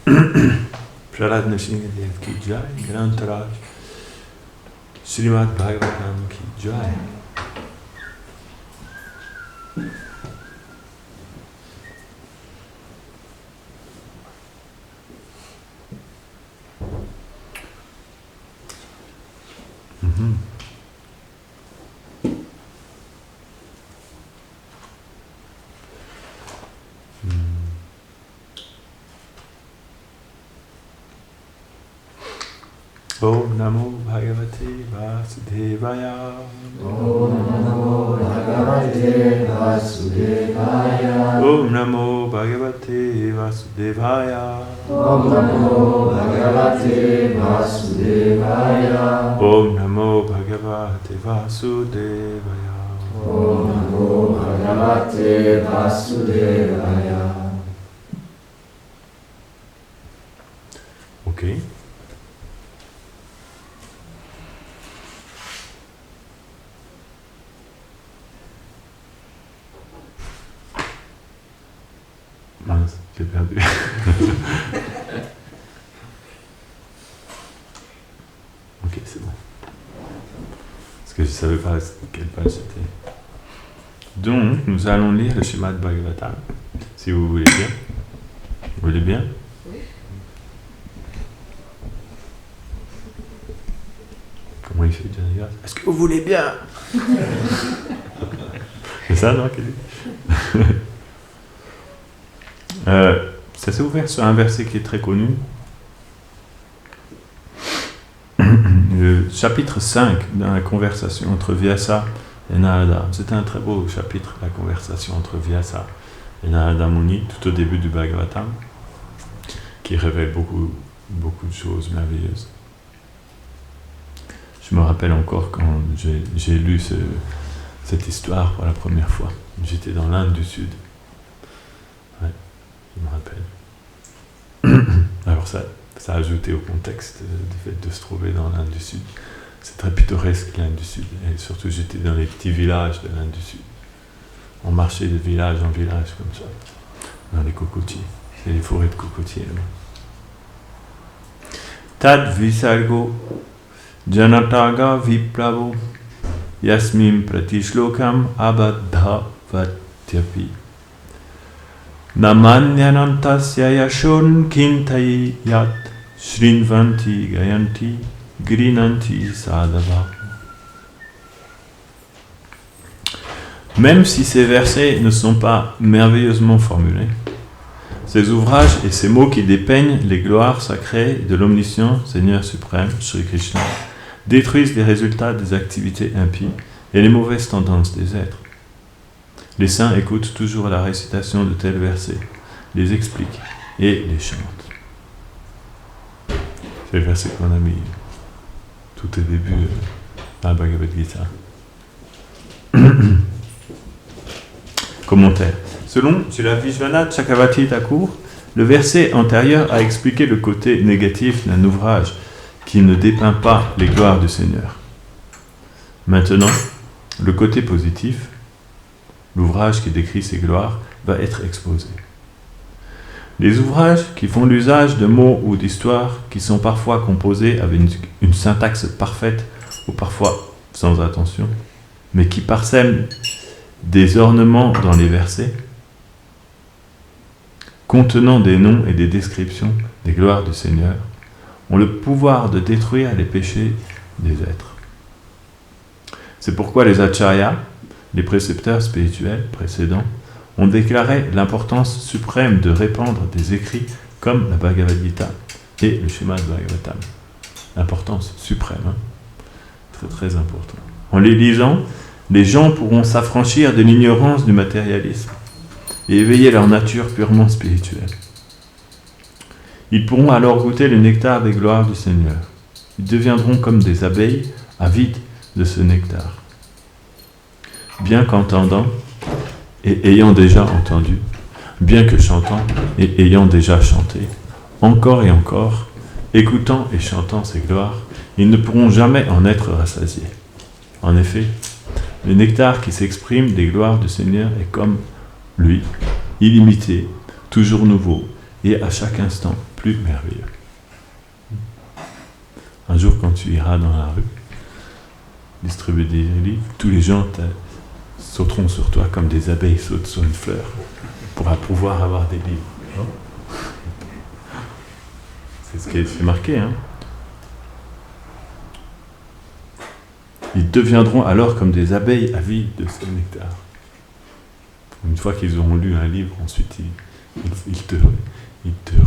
Prahlad Nrsimhadev ki jai, Grantaraj, Srimad Bhagavatam ki jai. Om Namo Bhagavate Vasudevaya. Om Namo Bhagavate Vasudevaya. Om Namo Bhagavate Vasudevaya. Om Namo Bhagavate Vasudevaya. Om Namo Bhagavate Vasudevaya. Om Namo Bhagavate Vasudevaya. Ok. Mince, j'ai perdu. Ok, c'est bon. Parce que je ne savais pas quelle page c'était. Donc, nous allons lire le Srimad Bhagavatam, si vous voulez bien. Vous voulez bien? Oui. Comment il fait, Johnny? Est-ce que vous voulez bien? C'est ça, non? Ça s'est ouvert sur un verset qui est très connu. Le chapitre 5 dans la conversation entre Vyasa et Narada. C'est un très beau chapitre, la conversation entre Vyasa et Narada Muni, tout au début du Bhagavatam, qui révèle beaucoup de choses merveilleuses. Je me rappelle encore quand j'ai lu cette histoire pour la première fois. J'étais dans l'Inde du Sud. Ouais, je me rappelle. Alors ça a ajouté au contexte du fait de se trouver dans l'Inde du Sud. C'est très pittoresque l'Inde du Sud. Et surtout j'étais dans les petits villages de l'Inde du Sud. On marchait de village en village comme ça, dans les cocotiers. C'est les forêts de cocotiers là. Tad visargo janataga viplavo yasmim pratishlokam abaddha vatyapi namanyanantasya yashon kintai yat shrinvanti gayanti grinanti sadhava. Même si ces versets ne sont pas merveilleusement formulés, ces ouvrages et ces mots qui dépeignent les gloires sacrées de l'omniscient Seigneur suprême, Sri Krishna, détruisent les résultats des activités impies et les mauvaises tendances des êtres. Les saints écoutent toujours la récitation de tels versets, les expliquent et les chantent. C'est le verset qu'on a mis tout au début dans la Bhagavad Gita. Commentaire. Selon Srila Vishwanath Chakravarti Thakur, le verset antérieur a expliqué le côté négatif d'un ouvrage qui ne dépeint pas les gloires du Seigneur. Maintenant, le côté positif, l'ouvrage qui décrit ses gloires, va être exposé. Les ouvrages qui font l'usage de mots ou d'histoires qui sont parfois composés avec une syntaxe parfaite ou parfois sans attention, mais qui parsèment des ornements dans les versets, contenant des noms et des descriptions des gloires du Seigneur, ont le pouvoir de détruire les péchés des êtres. C'est pourquoi les acharyas, les précepteurs spirituels précédents, ont déclaré l'importance suprême de répandre des écrits comme la Bhagavad Gita et le Srimad Bhagavatam. L'importance suprême, très très important. En les lisant, les gens pourront s'affranchir de l'ignorance du matérialisme et éveiller leur nature purement spirituelle. Ils pourront alors goûter le nectar des gloires du Seigneur. Ils deviendront comme des abeilles avides de ce nectar. Bien qu'entendant et ayant déjà entendu, bien que chantant et ayant déjà chanté, encore et encore, écoutant et chantant ces gloires, ils ne pourront jamais en être rassasiés. En effet, le nectar qui s'exprime des gloires du Seigneur est comme lui, illimité, toujours nouveau, et à chaque instant plus merveilleux. Un jour, quand tu iras dans la rue, distribuer des livres, tous les gens sauteront sur toi comme des abeilles sautent sur une fleur pour pouvoir avoir des livres. C'est ce qui est marqué. Hein. Ils deviendront alors comme des abeilles avides de ce nectar. Une fois qu'ils auront lu un livre, ensuite ils te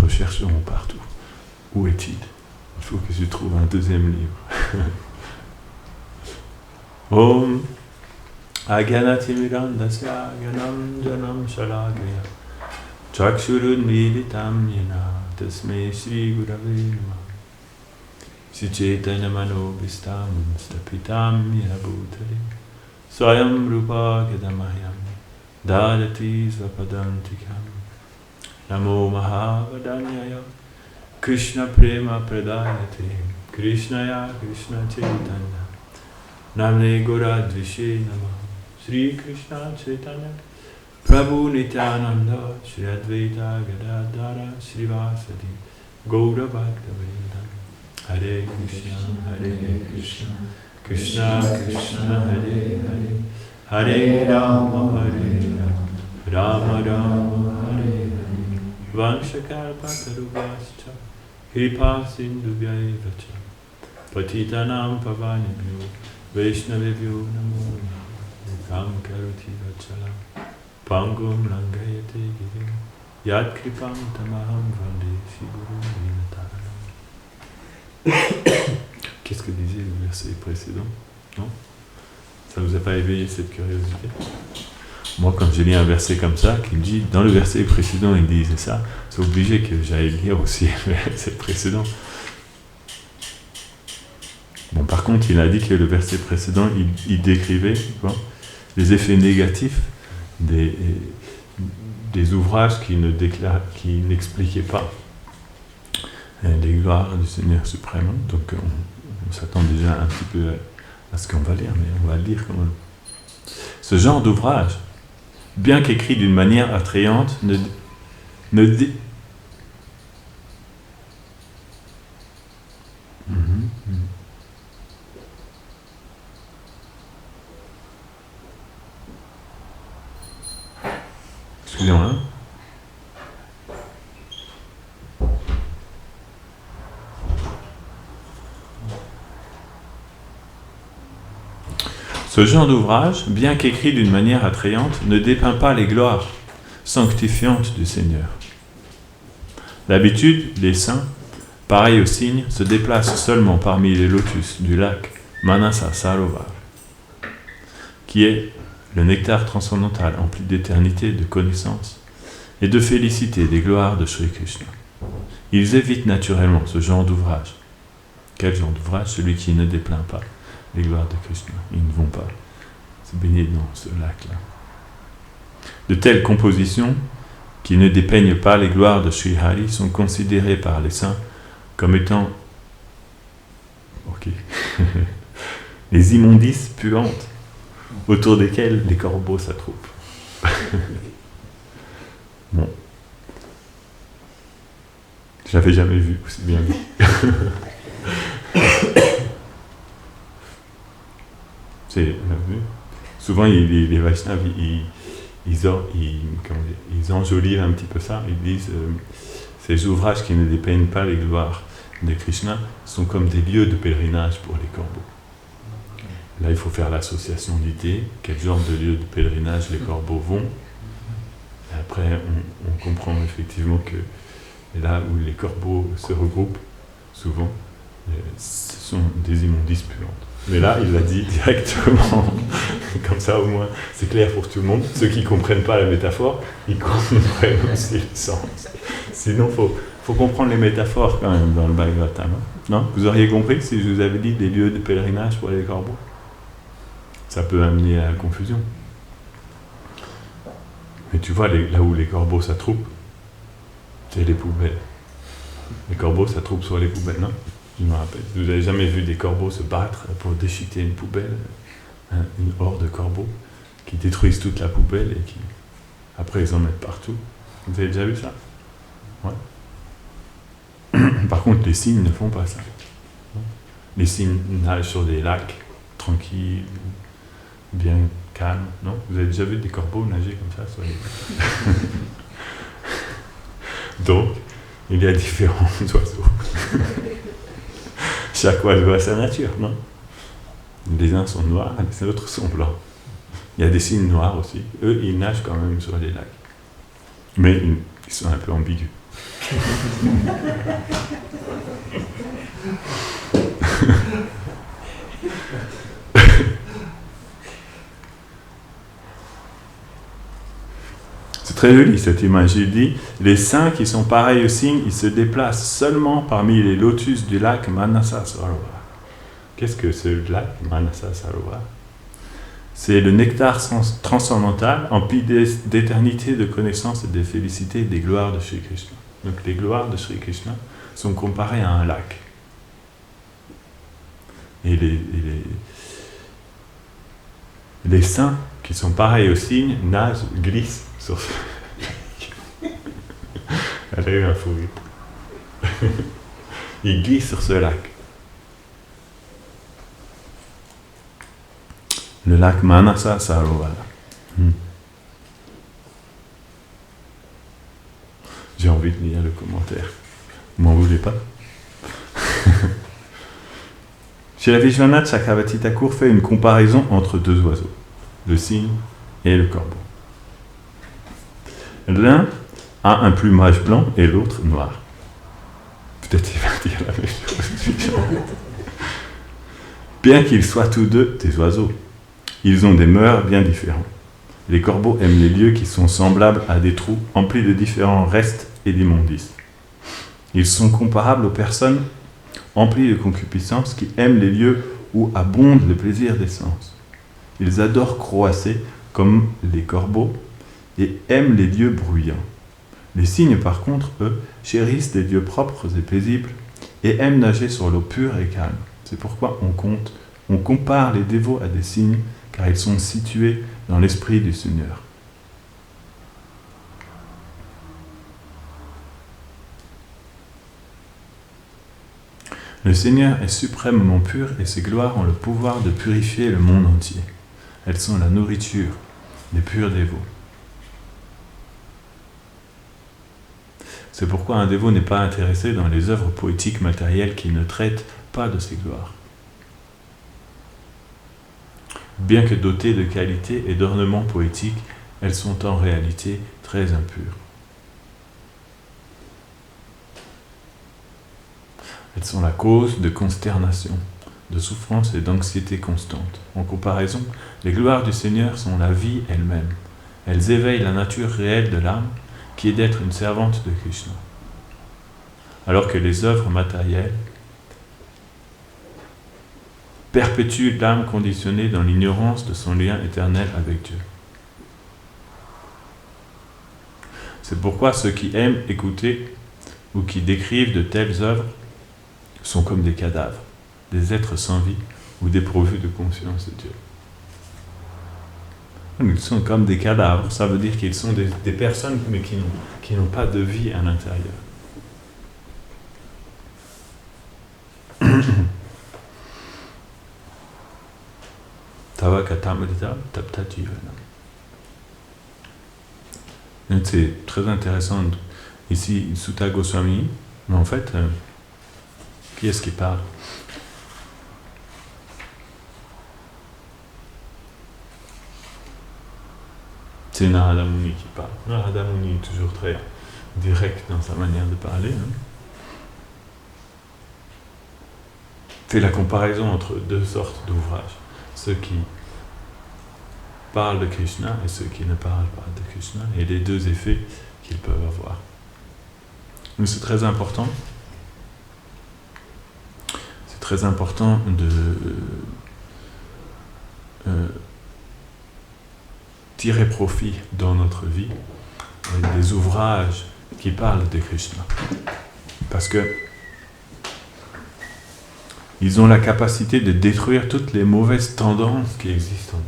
rechercheront partout. Où est-il ? Il faut que tu trouves un deuxième livre. Om Agyanati Mirandasya Ganam Janam Shalagriya Chakshurun Militam Yena Tasme Shri Gurave Namah Sichaitanya Mano Vistam Stapitam Yena Bhutale Swayam Rupa Gadamayam Dadati Svapadantikam Namo Mahavadanyaya Krishna Prema Pradayate Krishnaya Krishna Chaitanya Namne Gora Dvishe Namah Sri Krishna Chaitanya Prabhu Nityananda Shri Advaita Gadadhara Shri Vasadi Gaura Bhaktavinda Hare Krishna Hare Krishna Krishna Krishna Hare Hare Hare Rama Hare Rama Rama Hare Hare Vanshakalpatarubhascha Kripa Sindhubhyaiva cha Patitanam Pavanebhyo Vaishnavebhyo Namo Namo Karoti Vachalam Pangum Langayate Girim Yad Kripam Tamaham Vande Siguru Vinataranam. Qu'est-ce que disait le verset précédent? Non? Ça ne vous a pas éveillé cette curiosité? Moi, quand je lis un verset comme ça, qui me dit, dans le verset précédent, il disait ça, c'est obligé que j'aille lire aussi le verset précédent. Bon, par contre, il a dit que le verset précédent, il décrivait les effets négatifs des ouvrages qui n'expliquaient pas les gloires du Seigneur suprême. Donc, on s'attend déjà un petit peu à ce qu'on va lire, mais on va le lire quand même. Ce genre d'ouvrage, bien qu'écrit d'une manière attrayante, Excusez-moi. Ce genre d'ouvrage, bien qu'écrit d'une manière attrayante, ne dépeint pas les gloires sanctifiantes du Seigneur. D'habitude, les saints, pareils aux cygnes, se déplacent seulement parmi les lotus du lac Manasa Sarovar, qui est le nectar transcendantal empli d'éternité, de connaissance et de félicité des gloires de Sri Krishna. Ils évitent naturellement ce genre d'ouvrage. Quel genre d'ouvrage? Celui qui ne dépeint pas les gloires de Krishna. Ils ne vont pas se baigner dans ce lac-là. De telles compositions, qui ne dépeignent pas les gloires de Sri Hari, sont considérées par les saints comme étant les immondices puantes autour desquelles les corbeaux s'attroupent. Bon. Je l'avais jamais vu aussi bien vu. Souvent, les Vaishnavas, ils enjolivent un petit peu ça. Ils disent ces ouvrages qui ne dépeignent pas les gloires de Krishna sont comme des lieux de pèlerinage pour les corbeaux. Là, il faut faire l'association d'idées, quel genre de lieu de pèlerinage les corbeaux vont. Et après, on comprend effectivement que là où les corbeaux se regroupent, souvent, ce sont des immondices puantes. Mais là, il l'a dit directement, comme ça au moins, c'est clair pour tout le monde. Ceux qui ne comprennent pas la métaphore, ils comprennent aussi le sens. Sinon, il faut comprendre les métaphores quand même dans le Bhagavatam. Non? Vous auriez compris si je vous avais dit des lieux de pèlerinage pour les corbeaux? Ça peut amener à la confusion. Mais tu vois, là où les corbeaux s'attroupent, c'est les poubelles. Les corbeaux s'attroupent sur les poubelles, non? Je me rappelle. Vous n'avez jamais vu des corbeaux se battre pour déchiqueter une poubelle, une horde de corbeaux qui détruisent toute la poubelle et qui, après, ils en mettent partout. Vous avez déjà vu ça? Ouais. Par contre, les cygnes ne font pas ça. Les cygnes nagent sur des lacs tranquilles, bien calmes. Non? Vous avez déjà vu des corbeaux nager comme ça sur les lacs? Donc, il y a différents oiseaux. Chaque oiseau a sa nature, non? Les uns sont noirs, les autres sont blancs. Il y a des cygnes noirs aussi. Eux, ils nagent quand même sur les lacs. Mais ils sont un peu ambigus. C'est très joli cette image. Il dit, les saints qui sont pareils aux cygnes, ils se déplacent seulement parmi les lotus du lac Manasa Sarovar. Qu'est-ce que ce lac Manasa Sarovar? C'est le nectar transcendantal empli d'éternité, de connaissance et de félicité des gloires de Sri Krishna. Donc les gloires de Sri Krishna sont comparées à un lac. Et les saints qui sont pareils aux cygnes nagent, glissent sur ce lac. Elle a eu un fou rire. Ils glissent sur ce lac. Le lac Manasa Sarovar. J'ai envie de lire le commentaire. Vous m'en voulez pas? Chez la Vishwanath Chakravarti Thakur fait une comparaison entre deux oiseaux, le cygne et le corbeau. L'un a un plumage blanc et l'autre noir. Peut-être il va dire la même chose. Bien qu'ils soient tous deux des oiseaux, ils ont des mœurs bien différentes. Les corbeaux aiment les lieux qui sont semblables à des trous emplis de différents restes et d'immondices. Ils sont comparables aux personnes emplies de concupiscence qui aiment les lieux où abonde le plaisir des sens. Ils adorent croasser comme les corbeaux et aiment les lieux bruyants. Les cygnes, par contre, eux, chérissent des lieux propres et paisibles et aiment nager sur l'eau pure et calme. C'est pourquoi on compare les dévots à des cygnes, car ils sont situés dans l'esprit du Seigneur. Le Seigneur est suprêmement pur et ses gloires ont le pouvoir de purifier le monde entier. Elles sont la nourriture des purs dévots. C'est pourquoi un dévot n'est pas intéressé dans les œuvres poétiques matérielles qui ne traitent pas de ses gloires. Bien que dotées de qualités et d'ornements poétiques, elles sont en réalité très impures. Elles sont la cause de consternation, de souffrance et d'anxiété constante. En comparaison, les gloires du Seigneur sont la vie elle-même. Elles éveillent la nature réelle de l'âme, qui est d'être une servante de Krishna. Alors que les œuvres matérielles perpétue l'âme conditionnée dans l'ignorance de son lien éternel avec Dieu. C'est pourquoi ceux qui aiment écouter ou qui décrivent de telles œuvres sont comme des cadavres, des êtres sans vie ou dépourvus de conscience de Dieu. Ils sont comme des cadavres, ça veut dire qu'ils sont des personnes mais qui n'ont pas de vie à l'intérieur. C'est très intéressant. Ici, Sutta Goswami, mais en fait, qui est-ce qui parle? C'est Narada Muni qui parle. Narada Muni est toujours très direct dans sa manière de parler. Fait la comparaison entre deux sortes d'ouvrages. Ceux qui parlent de Krishna et ceux qui ne parlent pas de Krishna, et les deux effets qu'ils peuvent avoir. Mais c'est très important. C'est très important de tirer profit dans notre vie des ouvrages qui parlent de Krishna. Parce que ils ont la capacité de détruire toutes les mauvaises tendances qui existent en nous.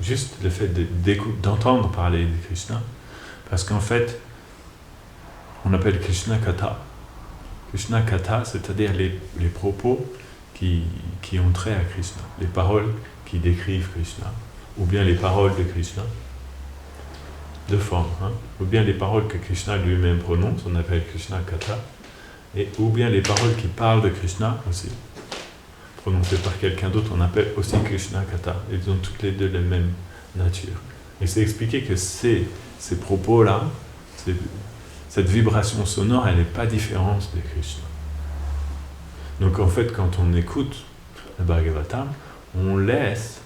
Juste le fait d'entendre parler de Krishna, parce qu'en fait, on appelle Krishna Katha. Krishna Katha, c'est-à-dire les propos qui ont trait à Krishna, les paroles qui décrivent Krishna, ou bien les paroles de Krishna, de forme, ou bien les paroles que Krishna lui-même prononce, on appelle Krishna Katha, ou bien les paroles qui parlent de Krishna aussi, prononcées par quelqu'un d'autre, on appelle aussi Krishna Katha. Ils ont toutes les deux la même nature. Et c'est expliqué que ces propos-là, cette vibration sonore, elle n'est pas différente de Krishna. Donc en fait, quand on écoute le Bhagavatam, on laisse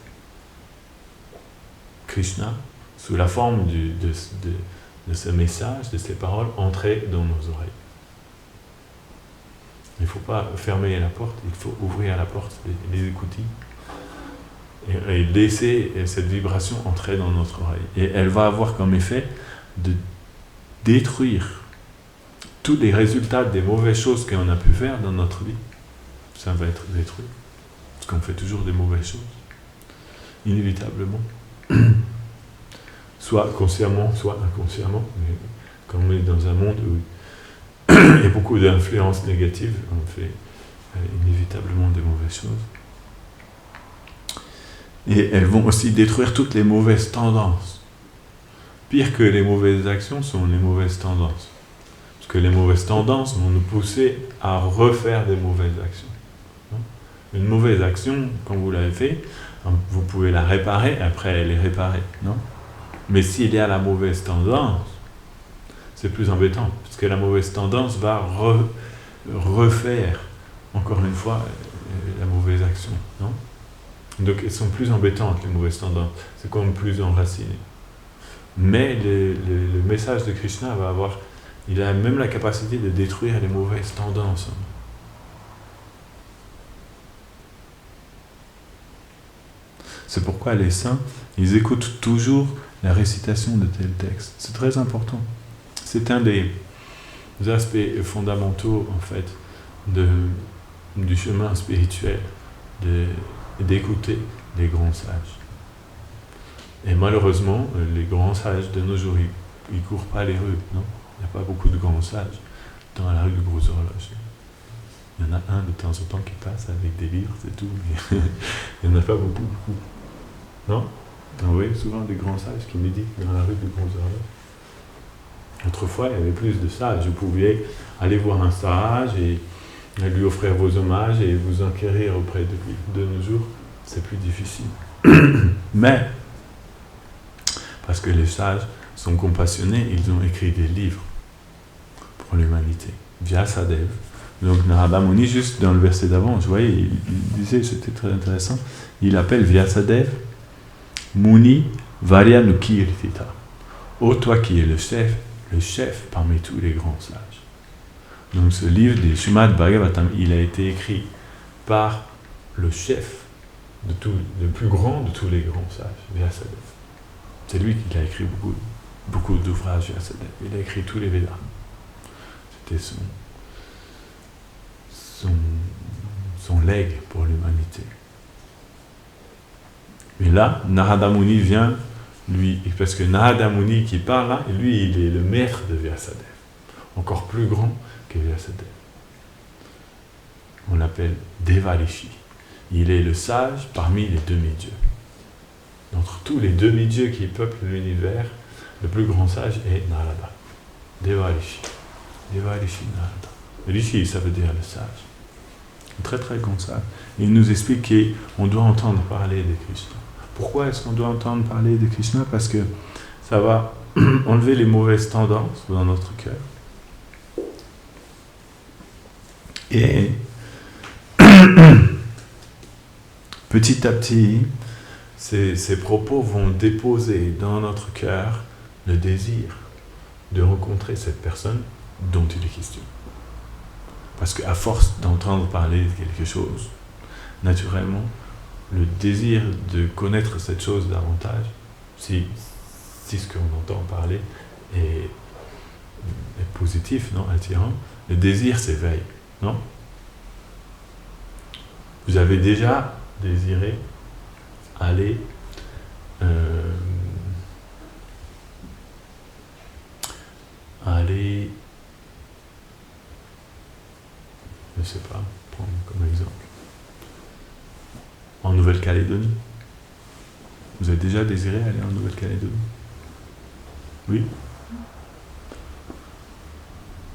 Krishna, sous la forme de ce message, de ces paroles, entrer dans nos oreilles. Il ne faut pas fermer la porte, il faut ouvrir la porte, les écouter, et laisser cette vibration entrer dans notre oreille. Et elle va avoir comme effet de détruire tous les résultats des mauvaises choses qu'on a pu faire dans notre vie. Ça va être détruit. Parce qu'on fait toujours des mauvaises choses. Inévitablement. Soit consciemment, soit inconsciemment. Mais quand on est dans un monde où il y a beaucoup d'influences négatives, on fait inévitablement des mauvaises choses. Et elles vont aussi détruire toutes les mauvaises tendances. Pire que les mauvaises actions sont les mauvaises tendances. Parce que les mauvaises tendances vont nous pousser à refaire des mauvaises actions. Une mauvaise action, quand vous l'avez fait, vous pouvez la réparer, après elle est réparée, non? Mais s'il y a la mauvaise tendance, c'est plus embêtant, parce que la mauvaise tendance va refaire, encore une fois, la mauvaise action, non? Donc elles sont plus embêtantes, les mauvaises tendances, c'est comme plus enraciné. Mais le message de Krishna il a même la capacité de détruire les mauvaises tendances. C'est pourquoi les saints, ils écoutent toujours la récitation de tel texte. C'est très important. C'est un des aspects fondamentaux, en fait, du chemin spirituel, d'écouter les grands sages. Et malheureusement, les grands sages de nos jours, ils ne courent pas les rues, non? Il n'y a pas beaucoup de grands sages dans la rue du Gros Horloge. Il y en a un de temps en temps qui passe avec des livres, c'est tout, mais il n'y en a pas beaucoup. Non? Vous voyez souvent des grands sages qui méditent dans la rue du Gros Horloge. Autrefois, il y avait plus de sages. Vous pouviez aller voir un sage et lui offrir vos hommages et vous enquérir auprès de lui. De nos jours, c'est plus difficile. Mais, parce que les sages sont compassionnés, ils ont écrit des livres pour l'humanité. Vyasadeva. Donc Narada Muni, juste dans le verset d'avant, vous voyez, il disait, c'était très intéressant, il appelle Vyasadeva Muni Varyanukirtita. Ô toi qui es le chef parmi tous les grands sages. Donc ce livre des Srimad Bhagavatam, il a été écrit par le chef le plus grand de tous les grands sages, Vyasadeva. C'est lui qui a écrit beaucoup d'ouvrages, Vyasadeva. Il a écrit tous les Védas. C'était son legs pour l'humanité. Mais là, Narada Muni vient, lui, parce que Narada Muni qui parle là, lui, il est le maître de Vyasadeva, encore plus grand que Vyasadeva. On l'appelle Devarishi. Il est le sage parmi les demi-dieux. D'entre tous les demi-dieux qui peuplent l'univers, le plus grand sage est Narada. Devarishi. Devarishi Narada. Rishi, ça veut dire le sage. Un très très grand sage. Il nous explique qu'on doit entendre parler de Krishna. Pourquoi est-ce qu'on doit entendre parler de Krishna? Parce que ça va enlever les mauvaises tendances dans notre cœur. Et petit à petit, ces propos vont déposer dans notre cœur le désir de rencontrer cette personne dont il est question. Parce qu'à force d'entendre parler de quelque chose, naturellement, le désir de connaître cette chose davantage, si ce qu'on entend parler est positif, non, attirant, le désir s'éveille, non? Vous avez déjà désiré aller sais pas, prendre comme exemple. En Nouvelle-Calédonie. Vous avez déjà désiré aller en Nouvelle-Calédonie? Oui?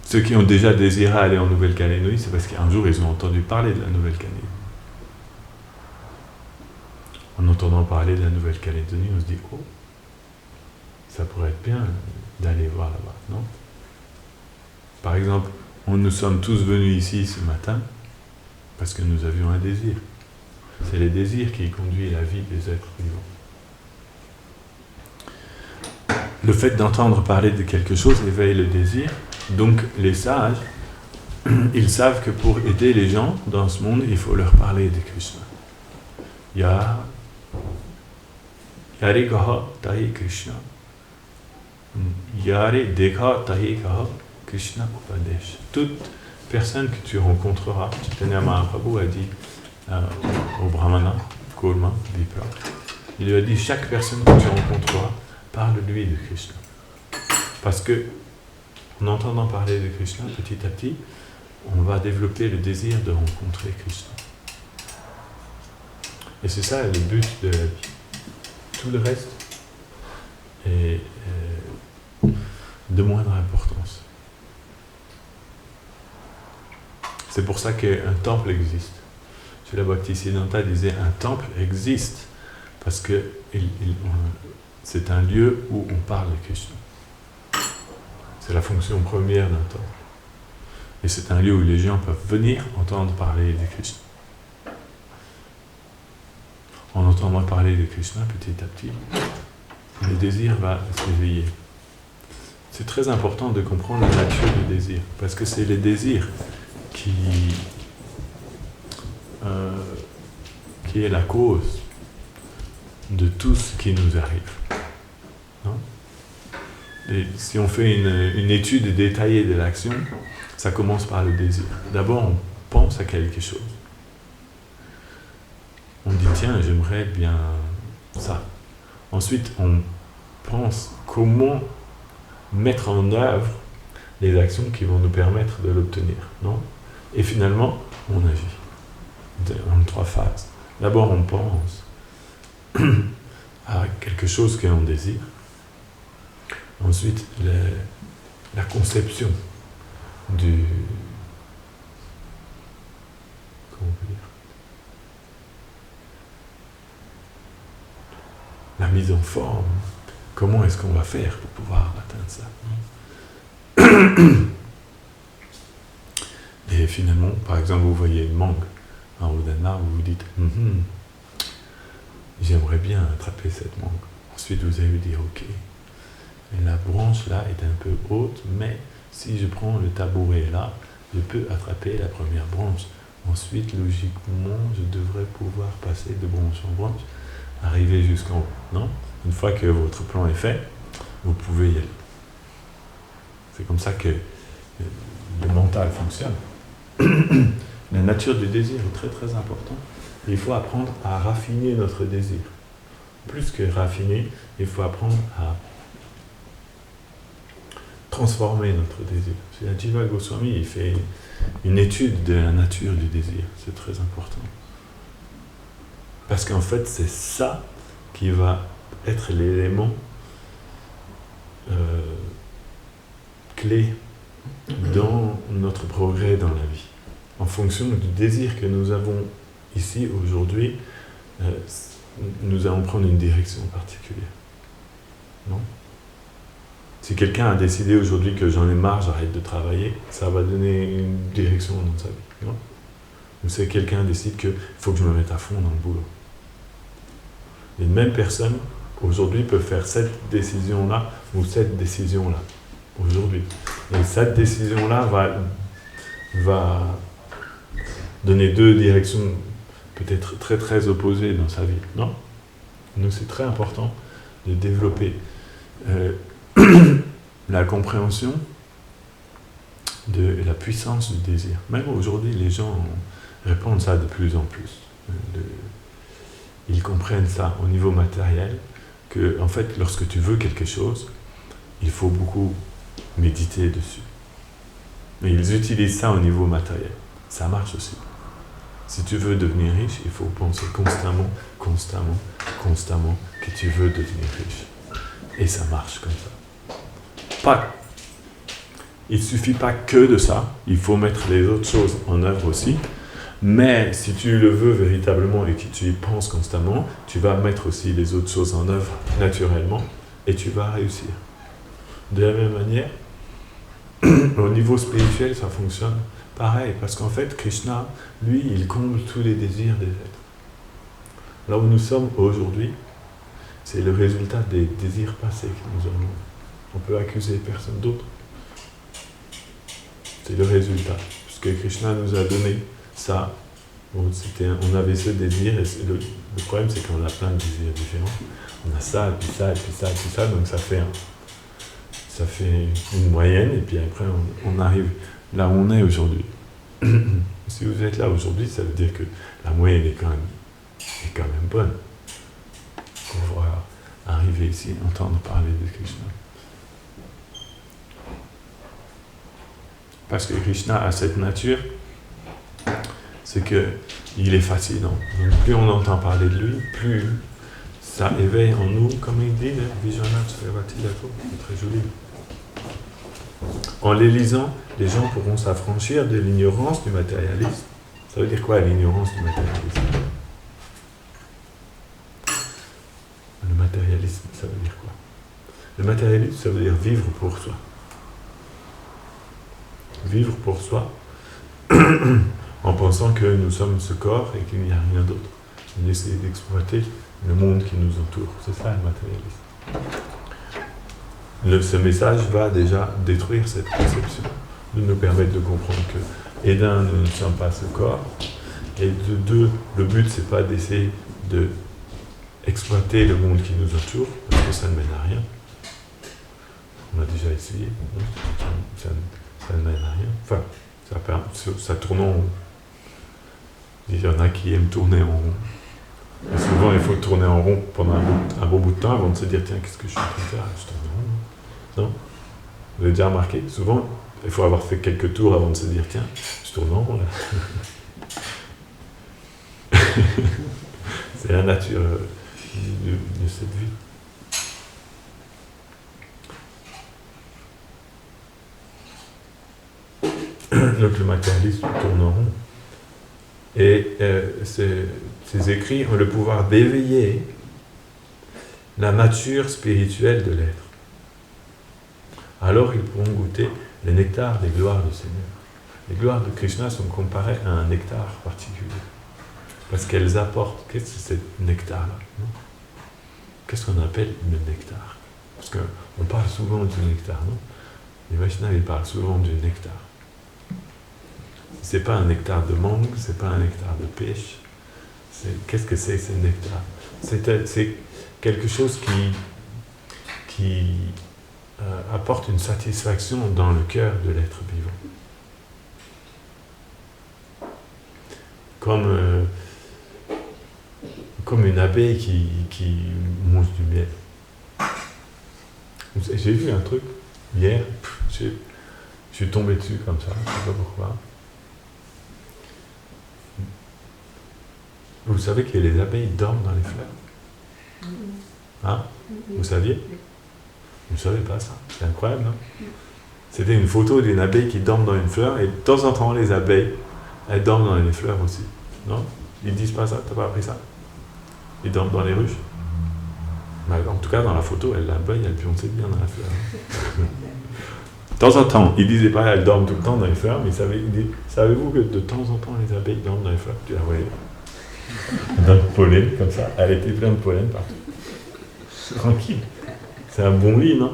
Ceux qui ont déjà désiré aller en Nouvelle-Calédonie, c'est parce qu'un jour ils ont entendu parler de la Nouvelle-Calédonie. En entendant parler de la Nouvelle-Calédonie, on se dit, oh, ça pourrait être bien d'aller voir là-bas, non? Par exemple, nous sommes tous venus ici ce matin parce que nous avions un désir. C'est les désirs qui conduisent la vie des êtres vivants. Le fait d'entendre parler de quelque chose éveille le désir. Donc les sages, ils savent que pour aider les gens dans ce monde, il faut leur parler de Krishna. Yare kaha tahi Krishna. Yare dekha tahi kaha Krishna Upadesh. Toute personne que tu rencontreras, Chaitanya Mahaprabhu a dit au Brahmana, Kurma, Vipra, il lui a dit, chaque personne que tu rencontreras, parle-lui de Krishna. Parce que, en entendant parler de Krishna, petit à petit, on va développer le désir de rencontrer Krishna. Et c'est ça le but de la vie. Tout le reste est de moindre importance. C'est pour ça qu'un temple existe. Srila Bhaktisiddhanta disait, un temple existe parce que c'est un lieu où on parle de Krishna. C'est la fonction première d'un temple. Et c'est un lieu où les gens peuvent venir entendre parler de Krishna. En entendant parler de Krishna petit à petit, le désir va s'éveiller. C'est très important de comprendre la nature du désir, parce que c'est les désirs qui est la cause de tout ce qui nous arrive. Non? Et si on fait une étude détaillée de l'action, ça commence par le désir. D'abord, on pense à quelque chose. On dit, tiens, j'aimerais bien ça. Ensuite, on pense comment mettre en œuvre les actions qui vont nous permettre de l'obtenir. Non? Et finalement, on agit. En 3 phases. D'abord, on pense à quelque chose que l'on désire. Ensuite, la conception du... Comment on peut dire? La mise en forme. Comment est-ce qu'on va faire pour pouvoir atteindre ça? Et finalement, par exemple, vous voyez une mangue en haut d'un arbre, vous vous dites j'aimerais bien attraper cette mangue. Ensuite, vous allez vous dire ok, la branche là est un peu haute, mais si je prends le tabouret là, je peux attraper la première branche. Ensuite, logiquement, je devrais pouvoir passer de branche en branche, arriver jusqu'en haut. Non? Une fois que votre plan est fait, vous pouvez y aller. C'est comme ça que le mental fonctionne. La nature du désir est très très importante. Il faut apprendre à raffiner notre désir. Plus que raffiner, il faut apprendre à transformer notre désir. Jiva Goswami, il fait une étude de la nature du désir. C'est très important. Parce qu'en fait, c'est ça qui va être l'élément clé dans notre progrès dans la vie. En fonction du désir que nous avons ici aujourd'hui, nous allons prendre une direction particulière. Non? Si quelqu'un a décidé aujourd'hui que j'en ai marre, j'arrête de travailler, ça va donner une direction dans sa vie. Non? Ou si quelqu'un décide qu'il faut que je me mette à fond dans le boulot. Une même personne, aujourd'hui, peut faire cette décision-là ou cette décision-là. Aujourd'hui. Et cette décision-là va donner 2 directions peut-être très très opposées dans sa vie. Non? Donc c'est très important de développer la compréhension de la puissance du désir. Même aujourd'hui, les gens répondent ça de plus en plus. Ils comprennent ça au niveau matériel, que en fait, lorsque tu veux quelque chose, il faut beaucoup méditer dessus. Mais ils utilisent ça au niveau matériel. ça marche aussi. Si tu veux devenir riche, il faut penser constamment que tu veux devenir riche. Et ça marche comme ça. Il ne suffit pas que de ça, il faut mettre les autres choses en œuvre aussi. Mais si tu le veux véritablement et que tu y penses constamment, tu vas mettre aussi les autres choses en œuvre naturellement et tu vas réussir. De la même manière, au niveau spirituel, ça fonctionne pareil, parce qu'en fait, Krishna, lui, il comble tous les désirs des êtres. Là où nous sommes aujourd'hui, c'est le résultat des désirs passés que nous avons. On peut accuser personne d'autre. C'est le résultat. Puisque Krishna nous a donné ça. Bon, on avait ce désir, et le problème c'est qu'on a plein de désirs différents. On a ça, et puis ça, et puis ça, et puis ça, donc ça fait une moyenne, et puis après on arrive là où on est aujourd'hui. Si vous êtes là aujourd'hui, ça veut dire que la moyenne est quand même bonne. Pour pouvoir arriver ici, entendre parler de Krishna. Parce que Krishna a cette nature, c'est qu'il est fascinant. Donc, plus on entend parler de lui, plus ça éveille en nous, comme il dit, Vijana Svevati Lako, c'est très joli. En les lisant, les gens pourront s'affranchir de l'ignorance du matérialisme. Ça veut dire quoi, l'ignorance du matérialisme? Le matérialisme, ça veut dire quoi? Le matérialisme, ça veut dire vivre pour soi. Vivre pour soi, en pensant que nous sommes ce corps et qu'il n'y a rien d'autre. On essaie d'exploiter le monde qui nous entoure. C'est ça le matérialisme. Ce message va déjà détruire cette conception, de nous permettre de comprendre que, et d'un, nous ne sommes pas ce corps, et de deux, le but c'est pas d'essayer de exploiter le monde qui nous entoure, parce que ça ne mène à rien. On a déjà essayé, ça ne mène à rien. Enfin, ça tourne en rond. Il y en a qui aiment tourner en rond. Et souvent, il faut tourner en rond pendant un bon bout de temps avant de se dire, tiens, qu'est-ce que je suis en train de faire? Je tourne en rond. Non? Vous avez déjà remarqué? Souvent, il faut avoir fait quelques tours avant de se dire, tiens, je tourne en rond là. C'est la nature de cette vie. Donc le matérialisme tourne en rond. Et ces écrits ont le pouvoir d'éveiller la nature spirituelle de l'être. Alors ils pourront goûter le nectar des gloires du Seigneur. Les gloires de Krishna sont comparées à un nectar particulier. Parce qu'elles apportent... Qu'est-ce que c'est ce nectar-là? Qu'est-ce qu'on appelle le nectar? Parce qu'on parle souvent du nectar, non? Les Vaishnavas, ils parlent souvent du nectar. C'est pas un nectar de mangue, c'est pas un nectar de pêche. Qu'est-ce que c'est ce nectar? C'est quelque chose qui apporte une satisfaction dans le cœur de l'être vivant. Comme une abeille qui mange du miel. J'ai vu un truc hier, je suis tombé dessus comme ça, je ne sais pas pourquoi. Vous savez que les abeilles dorment dans les fleurs? Hein? Vous saviez? Vous ne savez pas ça? C'est incroyable, non? C'était une photo d'une abeille qui dort dans une fleur, et de temps en temps, les abeilles, elles dorment dans les fleurs aussi. Non? Ils disent pas ça? T'as pas appris ça? Ils dorment dans les ruches? En tout cas, dans la photo, l'abeille, elle pionçait bien dans la fleur. De temps en temps, ils disaient pas elles dorment tout le temps dans les fleurs, mais savez-vous que de temps en temps, les abeilles dorment dans les fleurs? Tu la voyais dans le pollen, comme ça. Elle était pleine de pollen partout. Tranquille. C'est un bon lit, non?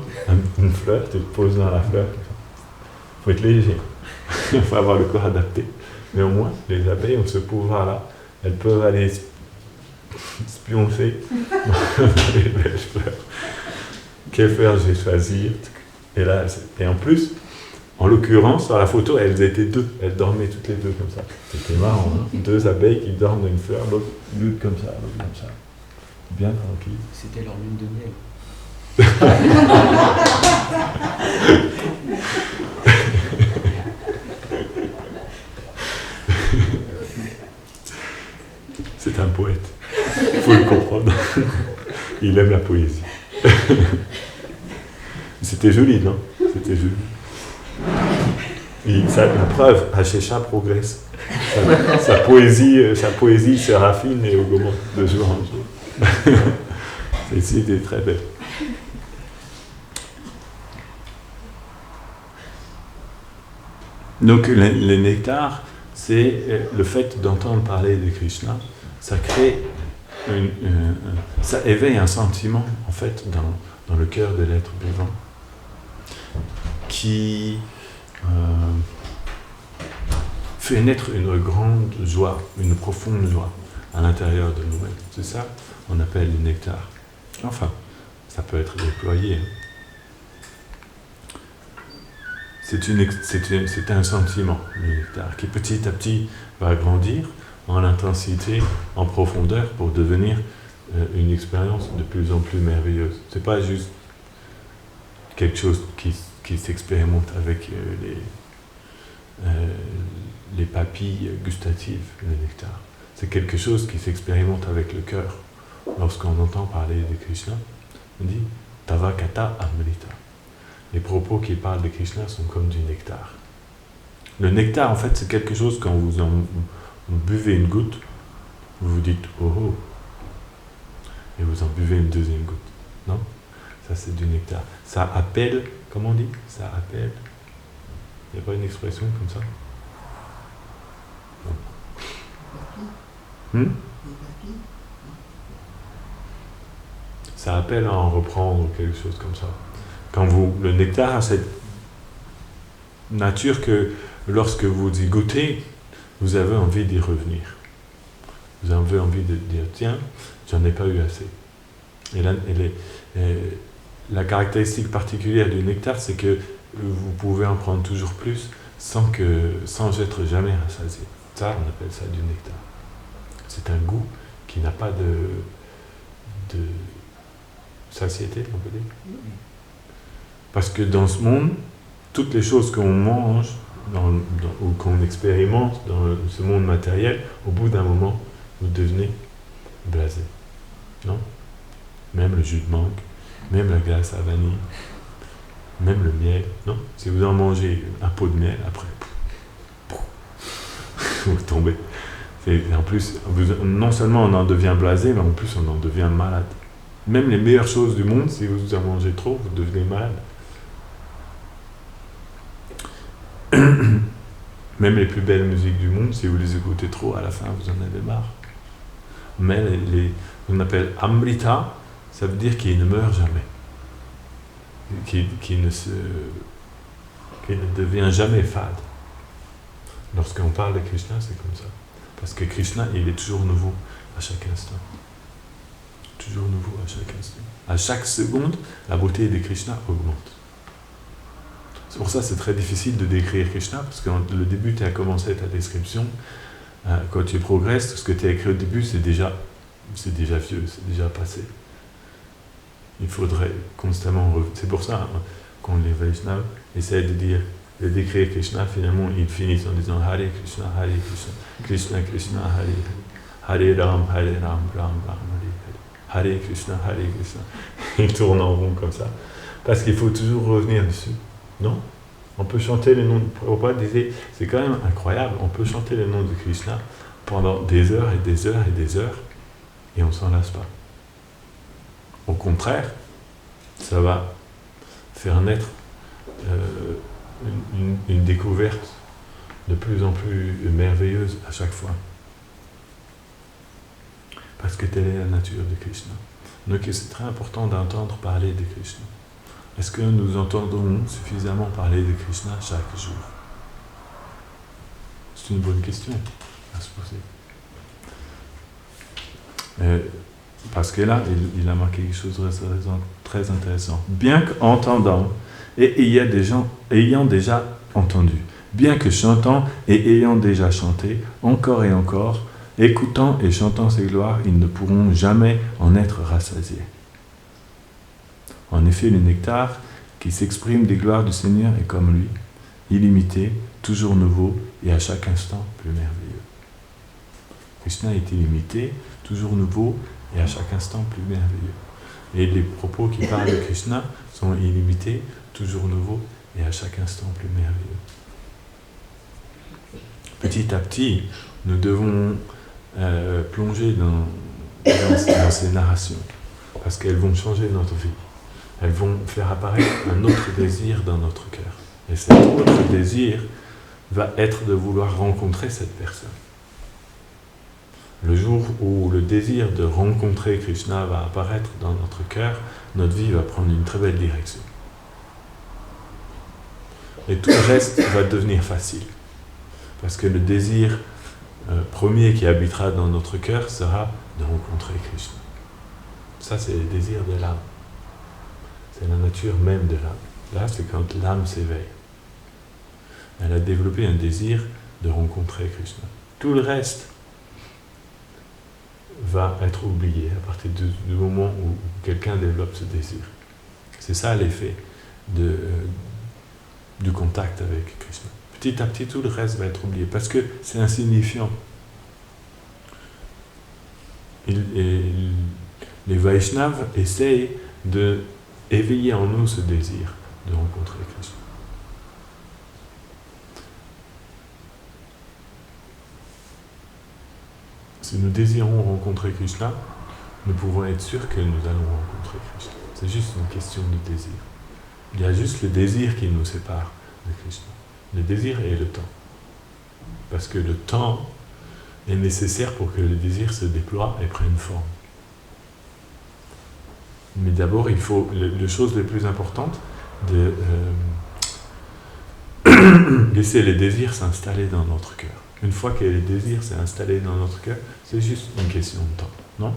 Une fleur, tu te poses dans la fleur. Il faut être léger. Il faut avoir le corps adapté. Mais au moins, les abeilles ont ce pouvoir-là. Elles peuvent aller se pioncer dans les belles fleurs. Quelle fleur je vais choisir? Et là, et en plus, en l'occurrence, sur la photo, elles étaient deux. Elles dormaient toutes les deux comme ça. C'était marrant, hein? Deux abeilles qui dorment dans une fleur, l'autre comme ça, l'autre comme ça. Bien tranquille. C'était leur lune de miel. faut le comprendre. Il aime la poésie. C'était joli, non? C'était joli. La preuve, Ashécha progresse. Sa poésie se raffine et augmente de jour en jour. C'était très belle. Donc les nectars, c'est le fait d'entendre parler de Krishna, ça crée, ça éveille un sentiment en fait dans le cœur de l'être vivant qui fait naître une grande joie, une profonde joie à l'intérieur de nous-mêmes. C'est ça qu'on appelle le nectar. Enfin, ça peut être déployé. C'est un sentiment, le nectar, qui petit à petit va grandir en intensité, en profondeur, pour devenir une expérience de plus en plus merveilleuse. C'est pas juste quelque chose qui s'expérimente avec les papilles gustatives, le nectar. C'est quelque chose qui s'expérimente avec le cœur. Lorsqu'on entend parler de Krishna, on dit Tavakata Amrita. Les propos qui parlent de Krishna sont comme du nectar. Le nectar, en fait, c'est quelque chose, quand vous buvez une goutte, vous vous dites oh oh, et vous en buvez une deuxième goutte. Non? Ça, c'est du nectar. Ça appelle, comment on dit? Ça appelle. Il n'y a pas une expression comme ça? Ça appelle à en reprendre quelque chose comme ça. Quand le nectar a cette nature que lorsque vous y goûtez, vous avez envie d'y revenir. Vous avez envie de dire tiens, j'en ai pas eu assez. Et la caractéristique particulière du nectar, c'est que vous pouvez en prendre toujours plus sans être jamais rassasié. Ça, on appelle ça du nectar. C'est un goût qui n'a pas de satiété, on peut dire. Parce que dans ce monde, toutes les choses qu'on mange ou qu'on expérimente dans ce monde matériel, au bout d'un moment, vous devenez blasé. Non? Même le jus de mangue, même la glace à vanille, même le miel. Non? Si vous en mangez un pot de miel, après, vous tombez. En plus, non seulement on en devient blasé, mais en plus on en devient malade. Même les meilleures choses du monde, si vous en mangez trop, vous devenez malade. Même les plus belles musiques du monde, si vous les écoutez trop, à la fin, vous en avez marre. Mais on appelle Amrita, ça veut dire qu'il ne meurt jamais. Qui ne devient jamais fade. Lorsqu'on parle de Krishna, c'est comme ça. Parce que Krishna, il est toujours nouveau à chaque instant. Toujours nouveau à chaque instant. À chaque seconde, la beauté de Krishna augmente. C'est pour ça que c'est très difficile de décrire Krishna, parce que le début, tu as commencé ta description. Quand tu progresses, ce que tu as écrit au début, c'est déjà vieux, c'est déjà passé. Il faudrait constamment... C'est pour ça qu'on les Vaishnavas essaient de décrire Krishna, finalement, ils finissent en disant Hare Krishna, Krishna Krishna, Hare Ram, Ram, Ram, Hare Krishna, Hare Krishna. Ils tournent en rond comme ça. Parce qu'il faut toujours revenir dessus. Non? On peut chanter le nom de Prabhupada, disait, c'est quand même incroyable, on peut chanter le nom de Krishna pendant des heures et des heures et des heures, et on ne s'en lasse pas. Au contraire, ça va faire naître une découverte de plus en plus merveilleuse à chaque fois. Parce que telle est la nature de Krishna. Donc c'est très important d'entendre parler de Krishna. Est-ce que nous entendons suffisamment parler de Krishna chaque jour? C'est une bonne question à se poser. Parce que là, il a marqué quelque chose de très intéressant. Bien qu'entendant et ayant déjà entendu, bien que chantant et ayant déjà chanté, encore et encore, écoutant et chantant ses gloires, ils ne pourront jamais en être rassasiés. En effet, le nectar qui s'exprime des gloires du Seigneur est comme lui, illimité, toujours nouveau et à chaque instant plus merveilleux. Krishna est illimité, toujours nouveau et à chaque instant plus merveilleux. Et les propos qui parlent de Krishna sont illimités, toujours nouveaux, et à chaque instant plus merveilleux. Petit à petit, nous devons plonger dans ces narrations, parce qu'elles vont changer notre vie. Elles vont faire apparaître un autre désir dans notre cœur. Et cet autre désir va être de vouloir rencontrer cette personne. Le jour où le désir de rencontrer Krishna va apparaître dans notre cœur, notre vie va prendre une très belle direction. Et tout le reste va devenir facile. Parce que le désir premier qui habitera dans notre cœur sera de rencontrer Krishna. Ça, c'est le désir de l'âme. C'est la nature même de l'âme. Là, c'est quand l'âme s'éveille. Elle a développé un désir de rencontrer Krishna. Tout le reste va être oublié à partir du moment où quelqu'un développe ce désir. C'est ça l'effet du contact avec Krishna. Petit à petit, tout le reste va être oublié parce que c'est insignifiant. Les Vaishnavas essayent d'éveiller en nous ce désir de rencontrer Krishna. Si nous désirons rencontrer Krishna, nous pouvons être sûrs que nous allons rencontrer Krishna. C'est juste une question de désir. Il y a juste le désir qui nous sépare de Krishna. Le désir et le temps. Parce que le temps est nécessaire pour que le désir se déploie et prenne forme. Mais d'abord, il faut, la chose la plus importante, de laisser les désirs s'installer dans notre cœur. Une fois que le désir s'est installé dans notre cœur, c'est juste une question de temps, non?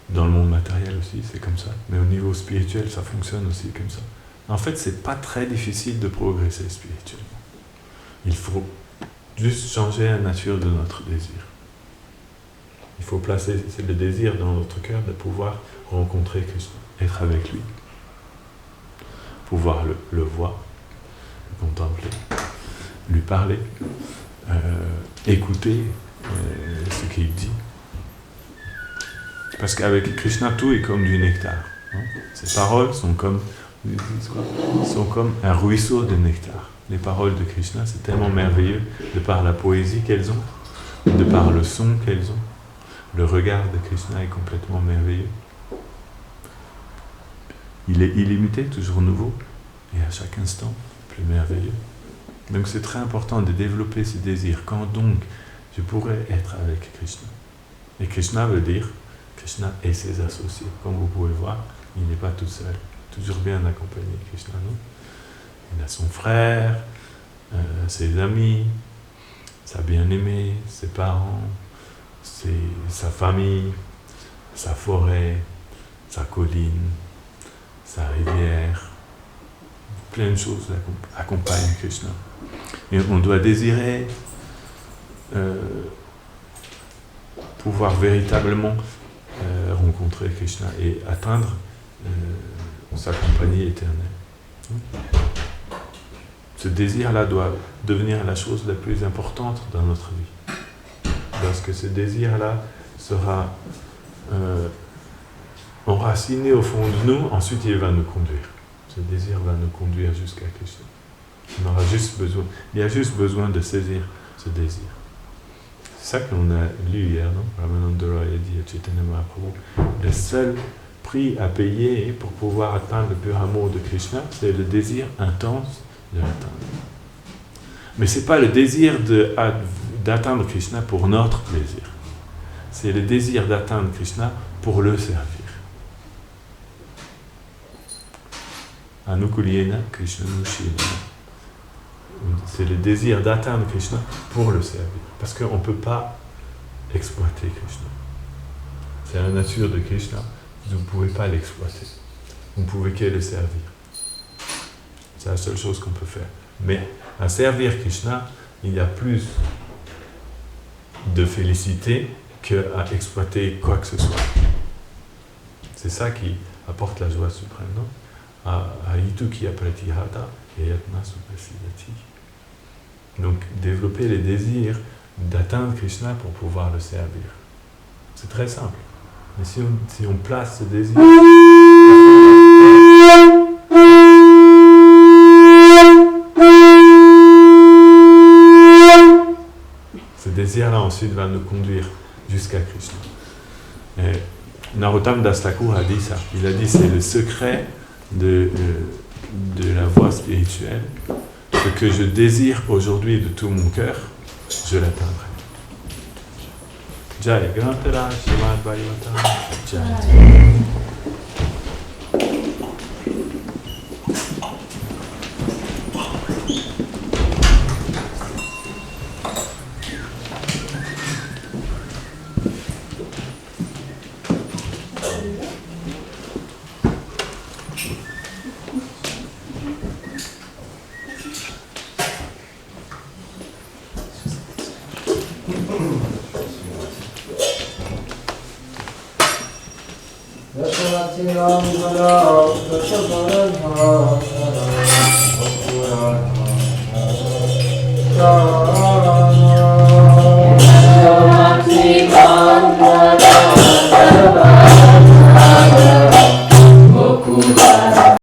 Dans le monde matériel aussi, c'est comme ça. Mais au niveau spirituel, ça fonctionne aussi comme ça. En fait, c'est pas très difficile de progresser spirituellement. Il faut juste changer la nature de notre désir. Il faut placer le désir dans notre cœur de pouvoir rencontrer Krishna, être avec lui, pouvoir le voir, le contempler, lui parler, écouter ce qu'il dit. Parce qu'avec Krishna, tout est comme du nectar. Hein? Ses paroles sont comme un ruisseau de nectar. Les paroles de Krishna, c'est tellement merveilleux de par la poésie qu'elles ont, de par le son qu'elles ont. Le regard de Krishna est complètement merveilleux. Il est illimité, toujours nouveau, et à chaque instant, plus merveilleux. Donc c'est très important de développer ce désir. Quand donc je pourrais être avec Krishna? Et Krishna veut dire Krishna et ses associés. Comme vous pouvez voir, il n'est pas tout seul. Toujours bien accompagné, Krishna, non? Il a son frère, ses amis, sa bien-aimée, ses parents, sa famille, sa forêt, sa colline, sa rivière. Plein de choses accompagnent Krishna. Et on doit désirer pouvoir véritablement rencontrer Krishna et atteindre sa compagnie éternelle. Ce désir-là doit devenir la chose la plus importante dans notre vie. Lorsque ce désir-là sera enraciné au fond de nous, ensuite il va nous conduire. Ce désir va nous conduire jusqu'à Krishna. Il y a juste besoin de saisir ce désir. C'est ça qu'on a lu hier, non? Ramananda Roy a dit à Chaitanya Mahaprabhu, le seul prix à payer pour pouvoir atteindre le pur amour de Krishna, c'est le désir intense de l'atteindre. Mais ce n'est pas le désir d'atteindre Krishna pour notre plaisir. C'est le désir d'atteindre Krishna pour le servir. Anukulyena Krishna Nushina. C'est le désir d'atteindre Krishna pour le servir. Parce qu'on ne peut pas exploiter Krishna. C'est la nature de Krishna. Vous ne pouvez pas l'exploiter. Vous ne pouvez que le servir. C'est la seule chose qu'on peut faire. Mais à servir Krishna, il y a plus de félicité qu'à exploiter quoi que ce soit. C'est ça qui apporte la joie suprême, non? Ahitukiya pratihata yatna suprasidati. Donc, développer les désirs d'atteindre Krishna pour pouvoir le servir. C'est très simple. Mais si on place ce désir, ce désir-là ensuite va nous conduire jusqu'à Krishna. Et Narottam Das Thakur a dit ça. Il a dit c'est le secret de la voie spirituelle. Ce que je désire aujourd'hui de tout mon cœur, je l'atteindrai. Jai Grantara Shimad Bhagavatam Jai. Ram